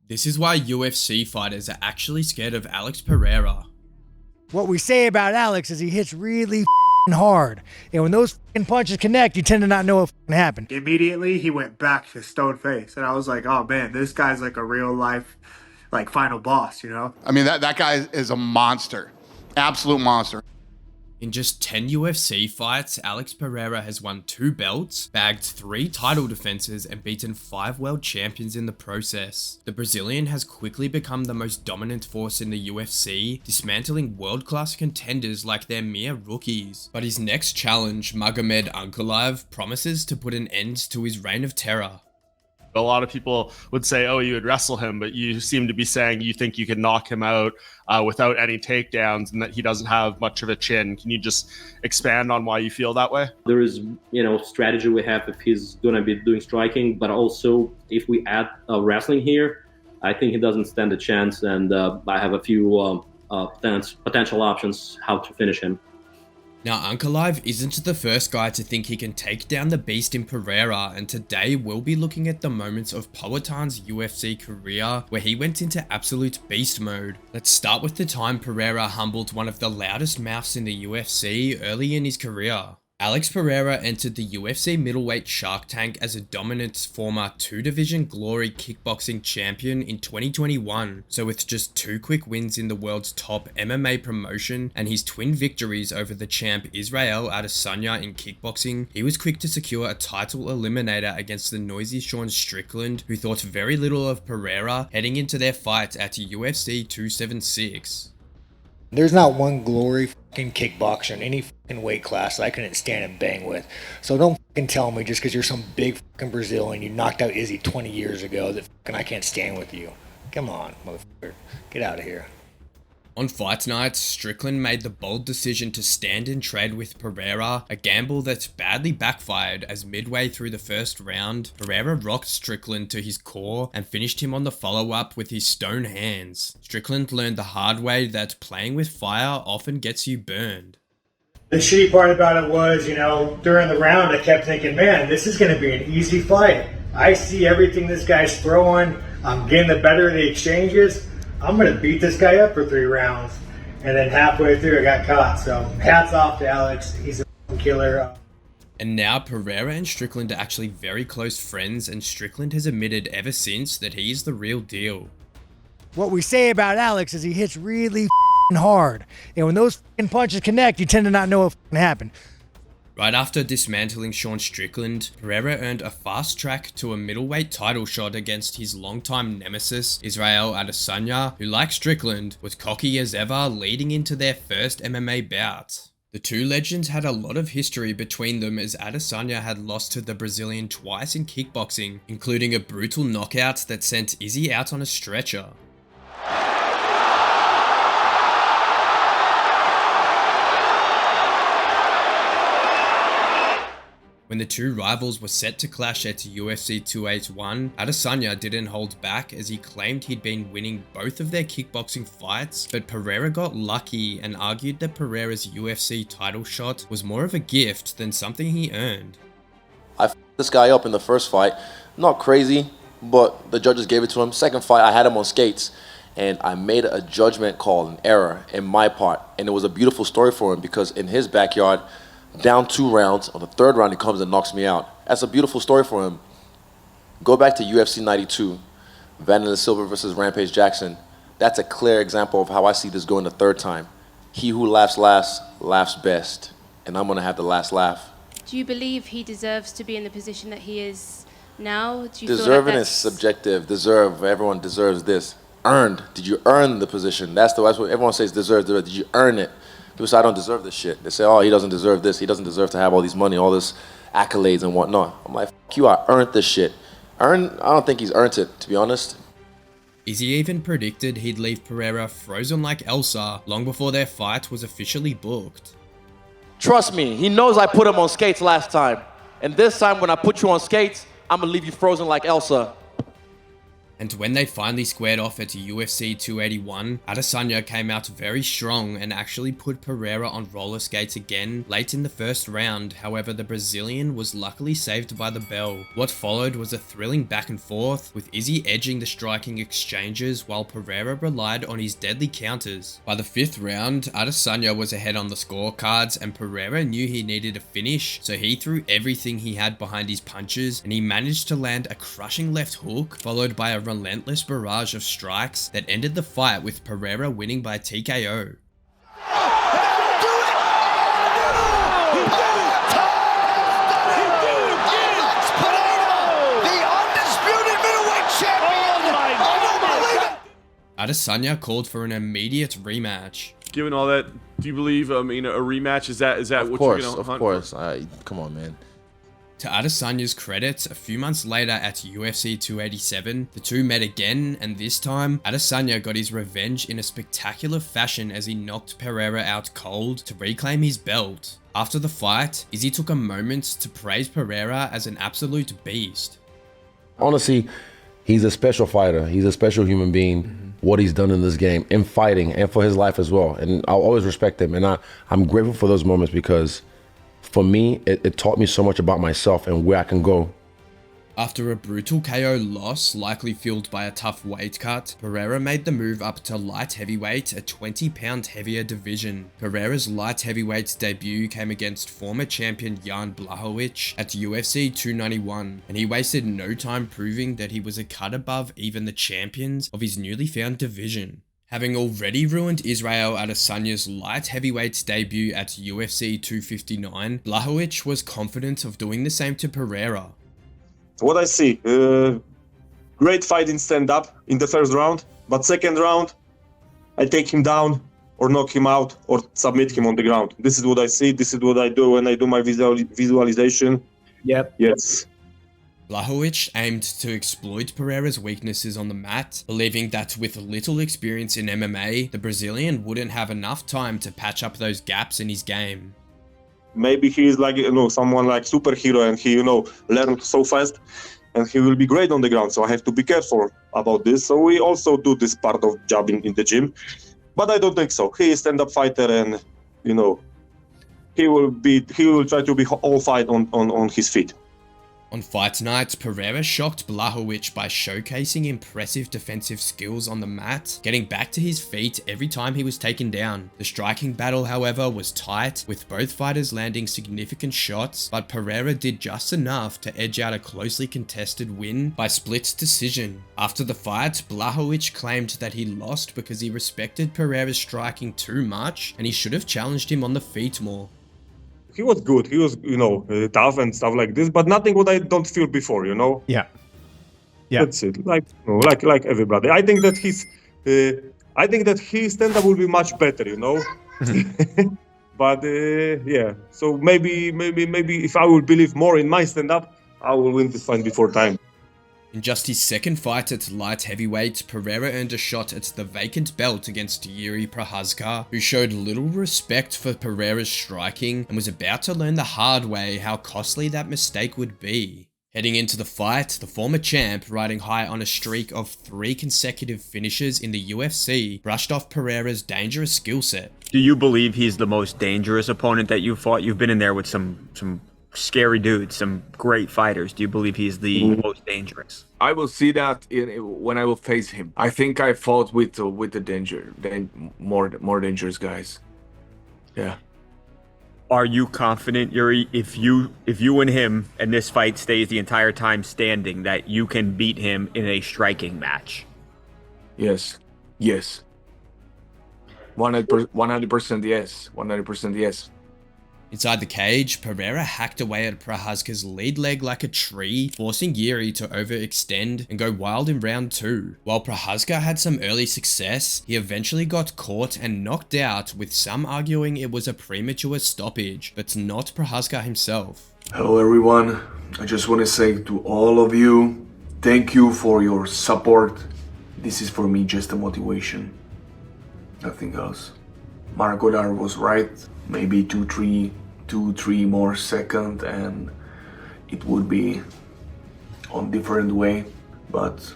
This is why UFC fighters are actually scared of Alex Pereira. What we say about Alex is he hits really hard. And when those punches connect, you tend to not know what happened. Immediately, he went back to stone face. And I was like, oh man, this guy's like a real life, like final boss, you know? I mean, that guy is a monster. Absolute monster. In just 10 UFC fights, Alex Pereira has won 2 belts, bagged 3 title defenses, and beaten 5 world champions in the process. The Brazilian has quickly become the most dominant force in the UFC, dismantling world-class contenders like they're mere rookies. But his next challenge, Magomed Ankalaev, promises to put an end to his reign of terror. A lot of people would say, oh, you would wrestle him, but you seem to be saying you think you can knock him out without any takedowns and that he doesn't have much of a chin. Can you just expand on why you feel that way? There is, strategy we have if he's going to be doing striking, but also if we add wrestling here, I think he doesn't stand a chance, and I have a few potential options how to finish him. Now, Ankalaev isn't the first guy to think he can take down the beast in Pereira, and today we'll be looking at the moments of Poatan's UFC career where he went into absolute beast mode. Let's start with the time Pereira humbled one of the loudest mouths in the UFC early in his career. Alex Pereira entered the UFC middleweight Shark Tank as a dominant former 2-division Glory kickboxing champion in 2021. So with just 2 quick wins in the world's top MMA promotion and his twin victories over the champ Israel Adesanya in kickboxing, he was quick to secure a title eliminator against the noisy Sean Strickland, who thought very little of Pereira heading into their fight at UFC 276. There's not one Glory kickboxer in any weight class that I couldn't stand and bang with. So don't tell me just because you're some big Brazilian, you knocked out Izzy 20 years ago, that I can't stand with you. Come on, motherfucker. Get out of here. On fight night, Strickland made the bold decision to stand and trade with Pereira, a gamble that's badly backfired as midway through the first round, Pereira rocked Strickland to his core and finished him on the follow-up with his stone hands. Strickland learned the hard way that playing with fire often gets you burned. The shitty part about it was, during the round I kept thinking, man, this is going to be an easy fight. I see everything this guy's throwing. I'm getting the better of the exchanges. I'm going to beat this guy up for 3 rounds. And then halfway through, I got caught. So hats off to Alex. He's a killer. And now Pereira and Strickland are actually very close friends, and Strickland has admitted ever since that he is the real deal. What we say about Alex is he hits really hard. And when those punches connect, you tend to not know what happened. Right after dismantling Sean Strickland, Pereira earned a fast track to a middleweight title shot against his longtime nemesis, Israel Adesanya, who, like Strickland, was cocky as ever leading into their first MMA bout. The two legends had a lot of history between them, as Adesanya had lost to the Brazilian twice in kickboxing, including a brutal knockout that sent Izzy out on a stretcher. When the two rivals were set to clash at UFC 281, Adesanya didn't hold back as he claimed he'd been winning both of their kickboxing fights, but Pereira got lucky and argued that Pereira's UFC title shot was more of a gift than something he earned. I f***ed this guy up in the first fight. Not crazy, but the judges gave it to him. Second fight, I had him on skates, and I made a judgment call, an error in my part, and it was a beautiful story for him because in his backyard, down 2 rounds, on the 3rd round he comes and knocks me out. That's a beautiful story for him. Go back to UFC 92, Vanilla Silver versus Rampage Jackson. That's a clear example of how I see this going the 3rd time. He who laughs last, laughs best. And I'm going to have the last laugh. Do you believe he deserves to be in the position that he is now? Do you Deserving feel like is subjective. Deserve, everyone deserves this. Earned, did you earn the position? That's what everyone says, deserve. Did you earn it? People say, I don't deserve this shit. They say, oh, he doesn't deserve this. He doesn't deserve to have all these money, all this accolades and whatnot. I'm like, fuck you, I earned this shit. I don't think he's earned it, to be honest. Izzy even predicted he'd leave Pereira frozen like Elsa long before their fight was officially booked. Trust me, he knows I put him on skates last time. And this time when I put you on skates, I'm gonna leave you frozen like Elsa. And when they finally squared off at UFC 281, Adesanya came out very strong and actually put Pereira on roller skates again late in the first round. However, the Brazilian was luckily saved by the bell. What followed was a thrilling back and forth, with Izzy edging the striking exchanges while Pereira relied on his deadly counters. By the 5th round, Adesanya was ahead on the scorecards and Pereira knew he needed a finish, so he threw everything he had behind his punches and he managed to land a crushing left hook, followed by a relentless barrage of strikes that ended the fight with Pereira winning by TKO. Adesanya called for an immediate rematch. Given all that, do you believe a rematch is that what you're gonna hunt? Of course. Come on, man. To Adesanya's credit, a few months later at UFC 287, the two met again, and this time, Adesanya got his revenge in a spectacular fashion as he knocked Pereira out cold to reclaim his belt. After the fight, Izzy took a moment to praise Pereira as an absolute beast. Honestly, he's a special fighter. He's a special human being. What he's done in this game, in fighting, and for his life as well. And I'll always respect him. And I'm grateful for those moments because for me, it taught me so much about myself and where I can go. After a brutal KO loss, likely fueled by a tough weight cut, Pereira made the move up to light heavyweight, a 20-pound heavier division. Pereira's light heavyweight debut came against former champion Jan Blachowicz at UFC 291, and he wasted no time proving that he was a cut above even the champions of his newly found division. Having already ruined Israel Adesanya's light heavyweight debut at UFC 259, Blachowicz was confident of doing the same to Pereira. What I see, great fight in stand-up in the first round, but second round, I take him down or knock him out or submit him on the ground. This is what I see. This is what I do when I do my visualization. Yep. Yes. Blachowicz aimed to exploit Pereira's weaknesses on the mat, believing that with little experience in MMA, the Brazilian wouldn't have enough time to patch up those gaps in his game. Maybe he is like, someone like superhero and he, learned so fast and he will be great on the ground. So I have to be careful about this. So we also do this part of jobbing in the gym, but I don't think so. He is stand-up fighter and, he will try to be all fight on his feet. On fight night, Pereira shocked Blachowicz by showcasing impressive defensive skills on the mat, getting back to his feet every time he was taken down. The striking battle, however, was tight, with both fighters landing significant shots, but Pereira did just enough to edge out a closely contested win by split decision. After the fight, Blachowicz claimed that he lost because he respected Pereira's striking too much, and he should have challenged him on the feet more. He was good. He was, tough and stuff like this, but nothing what I don't feel before, Yeah. That's it. Like everybody. I think that his stand-up will be much better, But yeah. So maybe if I will believe more in my stand-up, I will win this fight before time. In just his second fight at light heavyweight, Pereira earned a shot at the vacant belt against Jiri Prochazka, who showed little respect for Pereira's striking and was about to learn the hard way how costly that mistake would be. Heading into the fight, the former champ, riding high on a streak of 3 consecutive finishes in the UFC, brushed off Pereira's dangerous skill set. Do you believe he's the most dangerous opponent that you've fought? You've been in there with some scary dudes, some great fighters. Do you believe he's the most dangerous? I will see that when I will face him. I think I fought with the more dangerous guys. Yeah. Are you confident, Jiri, if you and him and this fight stays the entire time standing, that you can beat him in a striking match? Yes. 100% yes. 100% yes. Inside the cage, Pereira hacked away at Prochazka's lead leg like a tree, forcing Jiri to overextend and go wild in round 2. While Prochazka had some early success, he eventually got caught and knocked out, with some arguing it was a premature stoppage, but not Prochazka himself. Hello everyone, I just want to say to all of you, thank you for your support. This is for me just a motivation, nothing else. Magomed was right, maybe 2-3 more seconds and it would be on different way, but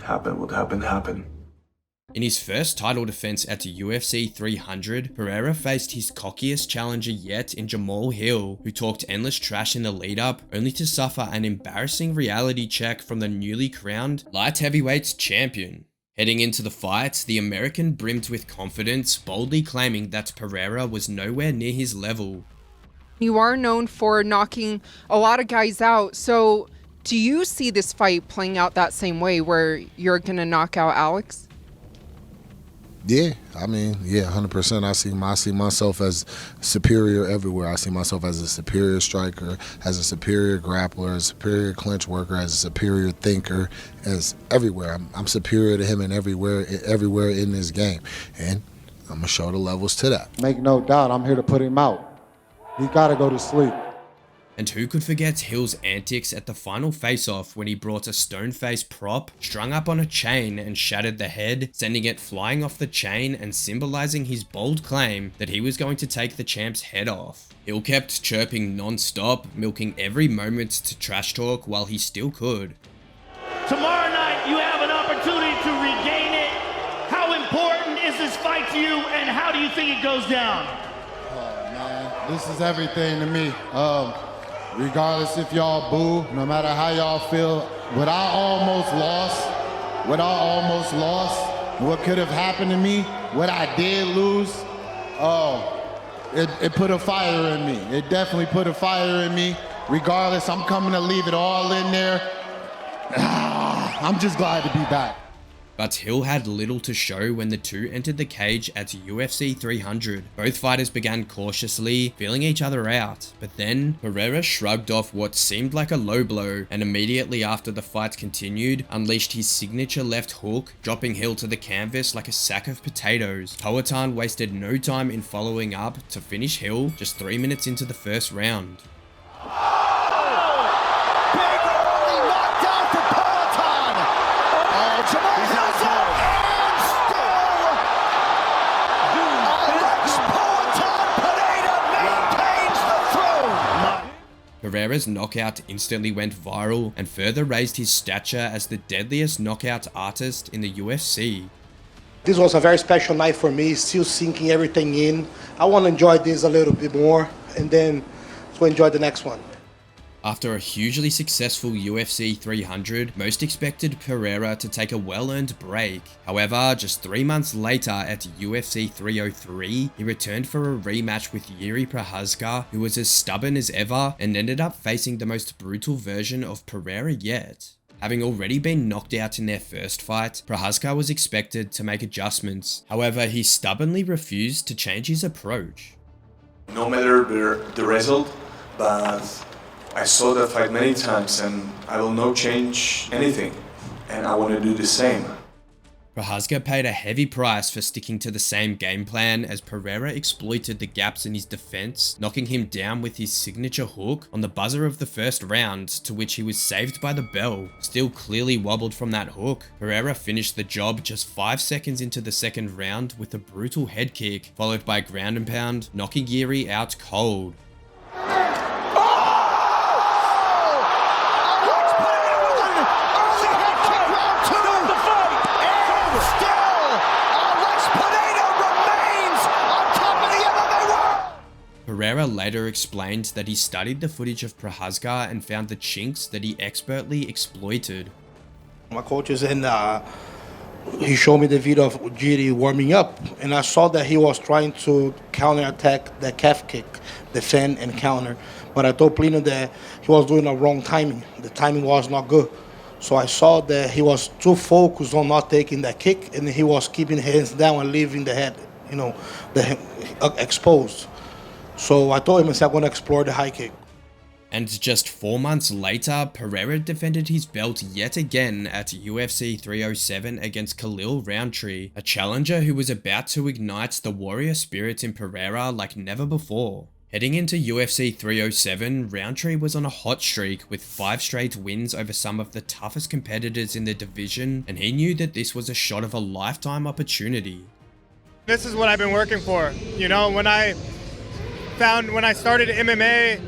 happen what happened. In his first title defense at UFC 300, Pereira faced his cockiest challenger yet in Jamahal Hill, who talked endless trash in the lead-up, only to suffer an embarrassing reality check from the newly crowned light heavyweight champion. Heading into the fight, the American brimmed with confidence, boldly claiming that Pereira was nowhere near his level. You are known for knocking a lot of guys out, so do you see this fight playing out that same way where you're going to knock out Alex? Yeah, I mean, yeah, 100%. I see myself as superior everywhere. I see myself as a superior striker, as a superior grappler, as a superior clinch worker, as a superior thinker, as everywhere. I'm superior to him in everywhere in this game, and I'm gonna show the levels to that. Make no doubt, I'm here to put him out. He gotta go to sleep. And who could forget Hill's antics at the final face-off when he brought a stone-faced prop strung up on a chain and shattered the head, sending it flying off the chain and symbolizing his bold claim that he was going to take the champ's head off. Hill kept chirping non-stop, milking every moment to trash talk while he still could. Tomorrow night you have an opportunity to regain it. How important is this fight to you and how do you think it goes down? Oh man, this is everything to me. Regardless if y'all boo, no matter how y'all feel, what I almost lost, what could have happened to me, what I did lose, it put a fire in me. It definitely put a fire in me. Regardless, I'm coming to leave it all in there. I'm just glad to be back. But Hill had little to show when the two entered the cage at UFC 300. Both fighters began cautiously, feeling each other out, but then Pereira shrugged off what seemed like a low blow, and immediately after the fight continued, unleashed his signature left hook, dropping Hill to the canvas like a sack of potatoes. Powhatan wasted no time in following up to finish Hill just 3 minutes into the first round. Pereira's knockout instantly went viral and further raised his stature as the deadliest knockout artist in the UFC. This was a very special night for me, still sinking everything in. I want to enjoy this a little bit more and then to enjoy the next one. After a hugely successful UFC 300, most expected Pereira to take a well-earned break. However, just 3 months later at UFC 303, he returned for a rematch with Jiri Prochazka, who was as stubborn as ever and ended up facing the most brutal version of Pereira yet. Having already been knocked out in their first fight, Prochazka was expected to make adjustments. However, he stubbornly refused to change his approach. No matter the result, but I saw that fight many times and I will not change anything, and I want to do the same. Prochazka paid a heavy price for sticking to the same game plan as Pereira exploited the gaps in his defense, knocking him down with his signature hook on the buzzer of the first round, to which he was saved by the bell. Still clearly wobbled from that hook, Pereira finished the job just 5 seconds into the second round with a brutal head kick, followed by ground and pound, knocking Jiri out cold. Pereira later explained that he studied the footage of Prochazka and found the chinks that he expertly exploited. My coach is in, he showed me the video of Jiri warming up, and I saw that he was trying to counterattack the calf kick, defend and counter. But I told Plino that he was doing a wrong timing. The timing was not good. So I saw that he was too focused on not taking that kick, and he was keeping his hands down and leaving the head, exposed. So I told him, I'm going to explore the high kick. And just 4 months later, Pereira defended his belt yet again at UFC 307 against Khalil Rountree, a challenger who was about to ignite the warrior spirit in Pereira like never before. Heading into UFC 307, Rountree was on a hot streak with 5 straight wins over some of the toughest competitors in the division, and he knew that this was a shot of a lifetime opportunity. This is what I've been working for. You know, when I started MMA,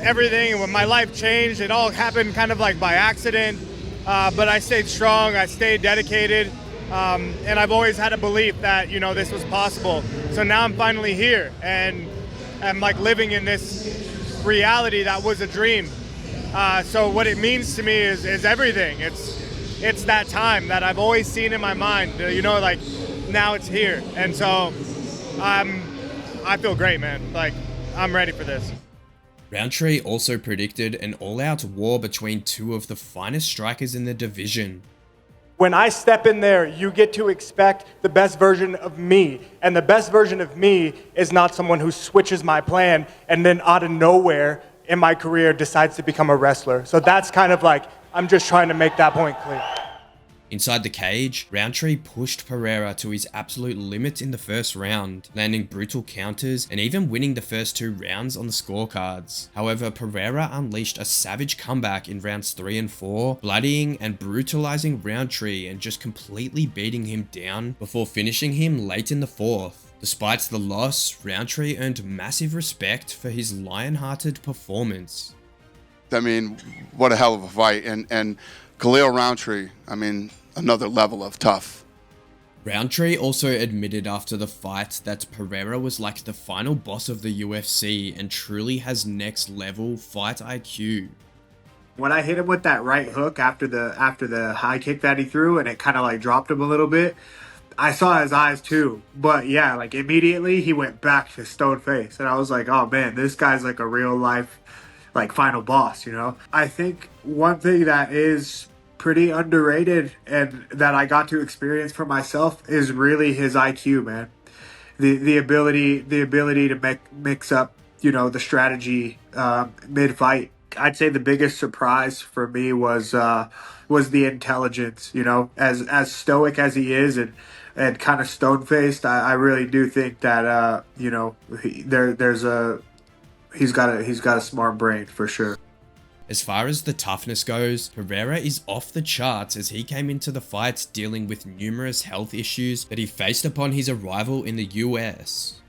everything, when my life changed, it all happened kind of like by accident. but I stayed strong, I stayed dedicated, and I've always had a belief that, you know, this was possible. So now I'm finally here, and I'm like living in this reality that was a dream. So what it means to me is everything. It's that time that I've always seen in my mind, you know, like now it's here. And so I feel great, man. Like, I'm ready for this. Rountree also predicted an all-out war between two of the finest strikers in the division. When I step in there, you get to expect the best version of me. And the best version of me is not someone who switches my plan and then out of nowhere in my career decides to become a wrestler. So that's kind of like, I'm just trying to make that point clear. Inside the cage, Rountree pushed Pereira to his absolute limit in the first round, landing brutal counters and even winning the first 2 rounds on the scorecards. However, Pereira unleashed a savage comeback in rounds 3 and 4, bloodying and brutalizing Rountree and just completely beating him down before finishing him late in the 4th. Despite the loss, Rountree earned massive respect for his lion-hearted performance. I mean, what a hell of a fight. And Khalil Rountree, I mean, another level of tough. Rountree also admitted after the fight that Pereira was like the final boss of the UFC and truly has next level fight IQ. When I hit him with that right hook after the high kick that he threw and it kind of like dropped him a little bit, I saw his eyes too. But yeah, like immediately he went back to stone face. And I was like, oh man, this guy's like a real life like final boss, you know? I think one thing that is pretty underrated and that I got to experience for myself is really his IQ, man. The ability to mix up, you know, the strategy mid-fight. I'd say the biggest surprise for me was the intelligence, you know, as stoic as he is and kind of stone-faced. I really do think that you know, he's got a smart brain for sure. As far as the toughness goes, Pereira is off the charts as he came into the fight dealing with numerous health issues that he faced upon his arrival in the US.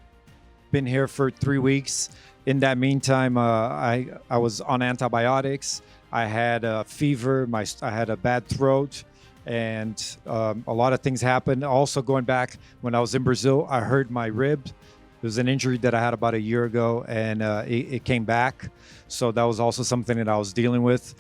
Been here for 3 weeks. In that meantime, I was on antibiotics. I had a fever. I had a bad throat, and a lot of things happened. Also, going back when I was in Brazil, I hurt my rib. It was an injury that I had about a year ago, and it came back. So that was also something that I was dealing with.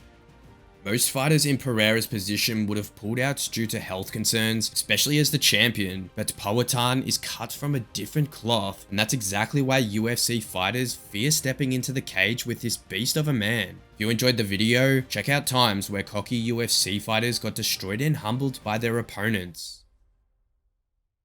Most fighters in Pereira's position would have pulled out due to health concerns, especially as the champion, but Powhatan is cut from a different cloth, and that's exactly why UFC fighters fear stepping into the cage with this beast of a man. If you enjoyed the video, check out times where cocky UFC fighters got destroyed and humbled by their opponents.